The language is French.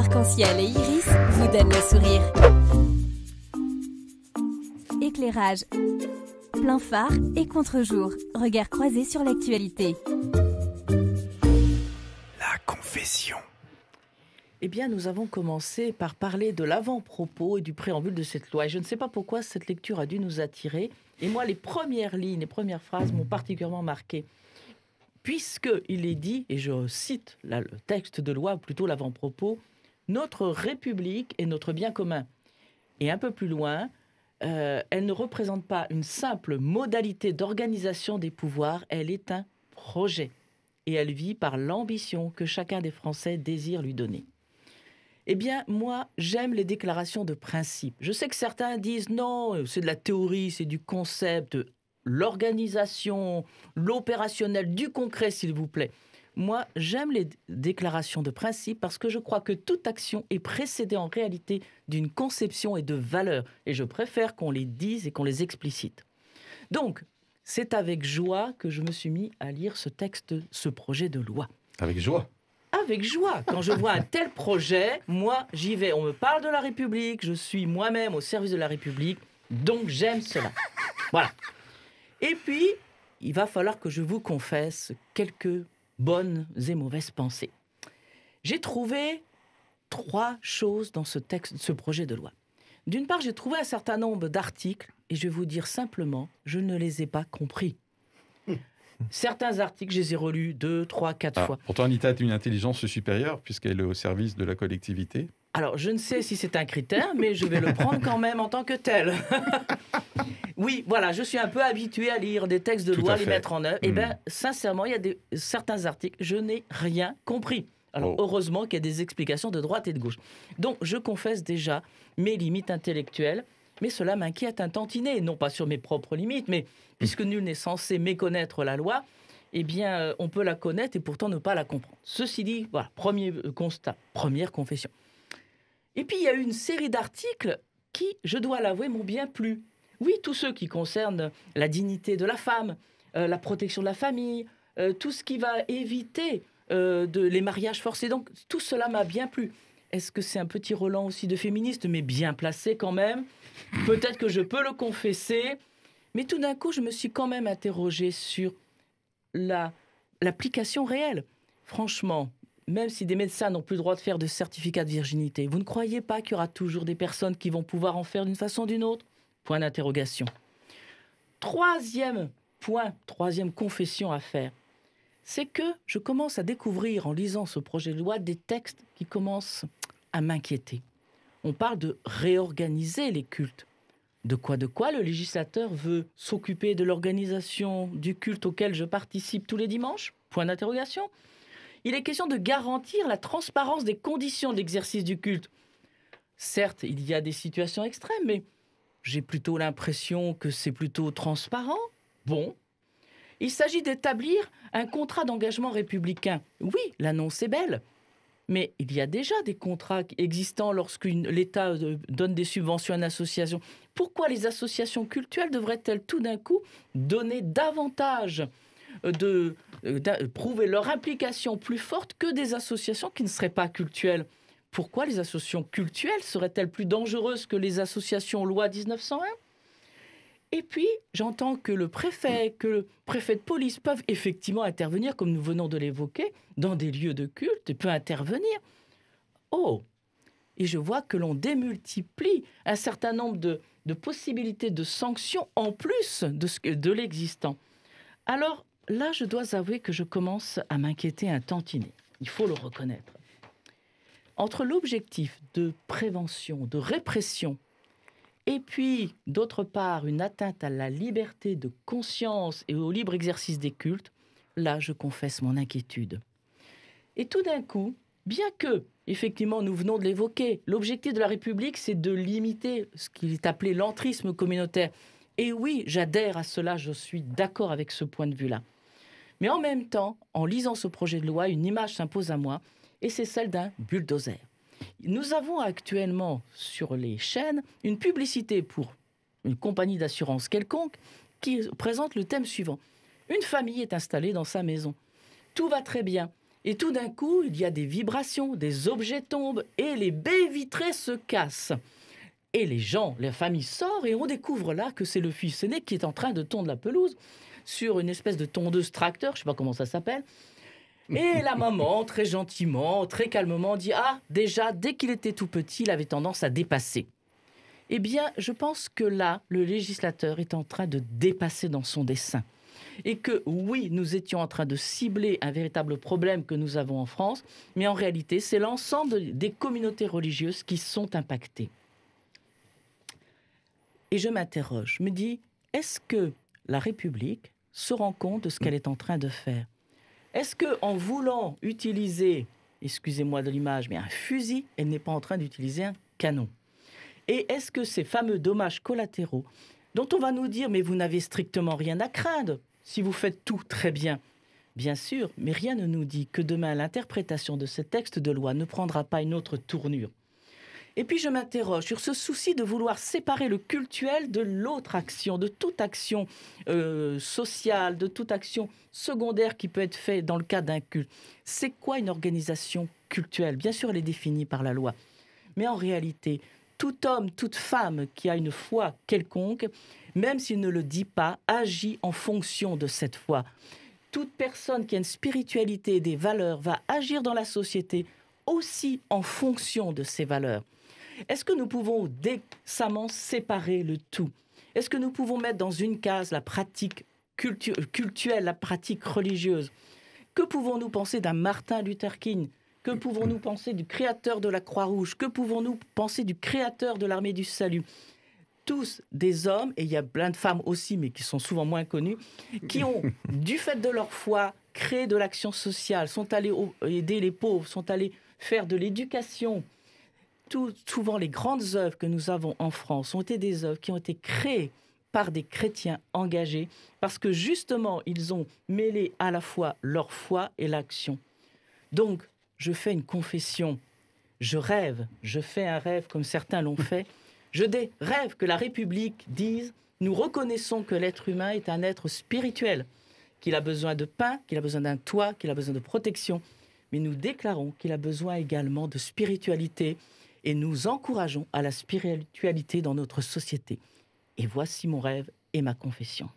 arc-en-ciel et iris vous donnent le sourire. Éclairage, plein phare et contre-jour. Regard croisé sur l'actualité. La confession. Eh bien, nous avons commencé par parler de l'avant-propos et du préambule de cette loi. Et je ne sais pas pourquoi cette lecture a dû nous attirer. Et moi, les premières lignes, les premières phrases m'ont particulièrement marqué. Puisqu'il est dit, et je cite là, le texte de loi, ou plutôt l'avant-propos, « Notre République est notre bien commun ». Et un peu plus loin, elle ne représente pas une simple modalité d'organisation des pouvoirs, elle est un projet. Et elle vit par l'ambition que chacun des Français désire lui donner. Eh bien, moi, j'aime les déclarations de principe. Je sais que certains disent non, c'est de la théorie, c'est du concept, l'organisation, l'opérationnel, du concret, s'il vous plaît. Moi, j'aime les déclarations de principe parce que je crois que toute action est précédée en réalité d'une conception et de valeurs. Et je préfère qu'on les dise et qu'on les explicite. Donc, c'est avec joie que je me suis mis à lire ce texte, ce projet de loi. Avec joie. Avec joie. Quand je vois un tel projet, moi, j'y vais. On me parle de la République, je suis moi-même au service de la République, donc j'aime cela. Voilà. Et puis, il va falloir que je vous confesse quelques bonnes et mauvaises pensées. J'ai trouvé 3 choses dans ce texte, ce projet de loi. D'une part, j'ai trouvé un certain nombre d'articles, et je vais vous dire simplement, je ne les ai pas compris. Certains articles, je les ai relus 2, 3, 4 fois. Pourtant, Anita a une intelligence supérieure, puisqu'elle est au service de la collectivité. Alors, je ne sais si c'est un critère, mais je vais le prendre quand même en tant que tel. Oui, voilà, je suis un peu habitué à lire des textes de loi, les mettre en œuvre. Eh bien, sincèrement, il y a certains articles, je n'ai rien compris. Alors, heureusement qu'il y a des explications de droite et de gauche. Donc, je confesse déjà mes limites intellectuelles, mais cela m'inquiète un tantinet, non pas sur mes propres limites, mais puisque nul n'est censé méconnaître la loi, eh bien, on peut la connaître et pourtant ne pas la comprendre. Ceci dit, voilà, premier constat, première confession. Et puis, il y a eu une série d'articles qui, je dois l'avouer, m'ont bien plu. Oui, tous ceux qui concernent la dignité de la femme, la protection de la famille, tout ce qui va éviter les mariages forcés. Donc, tout cela m'a bien plu. Est-ce que c'est un petit relent aussi de féministe, mais bien placé quand même? Peut-être que je peux le confesser. Mais tout d'un coup, je me suis quand même interrogée sur l'application réelle. Franchement, même si des médecins n'ont plus le droit de faire de certificat de virginité, vous ne croyez pas qu'il y aura toujours des personnes qui vont pouvoir en faire d'une façon ou d'une autre? Point d'interrogation. Troisième point, troisième confession à faire, c'est que je commence à découvrir en lisant ce projet de loi des textes qui commencent à m'inquiéter. On parle de réorganiser les cultes. De quoi le législateur veut s'occuper de l'organisation du culte auquel je participe tous les dimanches? Point d'interrogation. Il est question de garantir la transparence des conditions d'exercice du culte. Certes, il y a des situations extrêmes, mais j'ai plutôt l'impression que c'est plutôt transparent. Bon. Il s'agit d'établir un contrat d'engagement républicain. Oui, l'annonce est belle. Mais il y a déjà des contrats existants lorsque l'État donne des subventions à une association. Pourquoi les associations cultuelles devraient-elles tout d'un coup donner davantage de prouver leur implication plus forte que des associations qui ne seraient pas cultuelles? Pourquoi les associations cultuelles seraient-elles plus dangereuses que les associations loi 1901? Et puis, j'entends que le préfet de police peuvent effectivement intervenir, comme nous venons de l'évoquer, dans des lieux de culte, et peut intervenir. Oh! Et je vois que l'on démultiplie un certain nombre de possibilités de sanctions en plus de l'existant. Alors là, je dois avouer que je commence à m'inquiéter un tantinet. Il faut le reconnaître. Entre l'objectif de prévention, de répression, et puis, d'autre part, une atteinte à la liberté de conscience et au libre exercice des cultes, là, je confesse mon inquiétude. Et tout d'un coup, bien que, effectivement, nous venons de l'évoquer, l'objectif de la République, c'est de limiter ce qui est appelé l'entrisme communautaire. Et oui, j'adhère à cela, je suis d'accord avec ce point de vue-là. Mais en même temps, en lisant ce projet de loi, une image s'impose à moi, et c'est celle d'un bulldozer. Nous avons actuellement sur les chaînes une publicité pour une compagnie d'assurance quelconque qui présente le thème suivant. Une famille est installée dans sa maison. Tout va très bien. Et tout d'un coup, il y a des vibrations, des objets tombent et les baies vitrées se cassent. Et les gens, la famille sort et on découvre là que c'est le fils aîné qui est en train de tondre la pelouse sur une espèce de tondeuse tracteur, je ne sais pas comment ça s'appelle. Et la maman, très gentiment, très calmement, dit « Ah, déjà, dès qu'il était tout petit, il avait tendance à dépasser. » Eh bien, je pense que là, le législateur est en train de dépasser dans son dessein. Et que oui, nous étions en train de cibler un véritable problème que nous avons en France, mais en réalité, c'est l'ensemble des communautés religieuses qui sont impactées. Et je m'interroge, je me dis, est-ce que la République se rend compte de ce qu'elle est en train de faire? Est-ce qu'en voulant utiliser, excusez-moi de l'image, mais un fusil, elle n'est pas en train d'utiliser un canon? Et est-ce que ces fameux dommages collatéraux, dont on va nous dire, mais vous n'avez strictement rien à craindre, si vous faites tout très bien, bien sûr, mais rien ne nous dit que demain, l'interprétation de ce texte de loi ne prendra pas une autre tournure. Et puis je m'interroge sur ce souci de vouloir séparer le cultuel de l'autre action, de toute action sociale, de toute action secondaire qui peut être faite dans le cadre d'un culte. C'est quoi une organisation cultuelle? Bien sûr, elle est définie par la loi. Mais en réalité, tout homme, toute femme qui a une foi quelconque, même s'il ne le dit pas, agit en fonction de cette foi. Toute personne qui a une spiritualité et des valeurs va agir dans la société aussi en fonction de ces valeurs. Est-ce que nous pouvons décemment séparer le tout? Est-ce que nous pouvons mettre dans une case la pratique cultuelle, la pratique religieuse? Que pouvons-nous penser d'un Martin Luther King? Que pouvons-nous penser du créateur de la Croix-Rouge? Que pouvons-nous penser du créateur de l'Armée du Salut? Tous des hommes, et il y a plein de femmes aussi, mais qui sont souvent moins connues, qui ont, du fait de leur foi, créé de l'action sociale, sont allés aider les pauvres, sont allés faire de l'éducation. Souvent, les grandes œuvres que nous avons en France ont été des œuvres qui ont été créées par des chrétiens engagés, parce que justement, ils ont mêlé à la fois leur foi et l'action. Donc, je fais une confession, je rêve, je fais un rêve comme certains l'ont fait, je rêve que la République dise « Nous reconnaissons que l'être humain est un être spirituel, qu'il a besoin de pain, qu'il a besoin d'un toit, qu'il a besoin de protection, mais nous déclarons qu'il a besoin également de spiritualité et nous encourageons à la spiritualité dans notre société. Et voici mon rêve et ma confession. »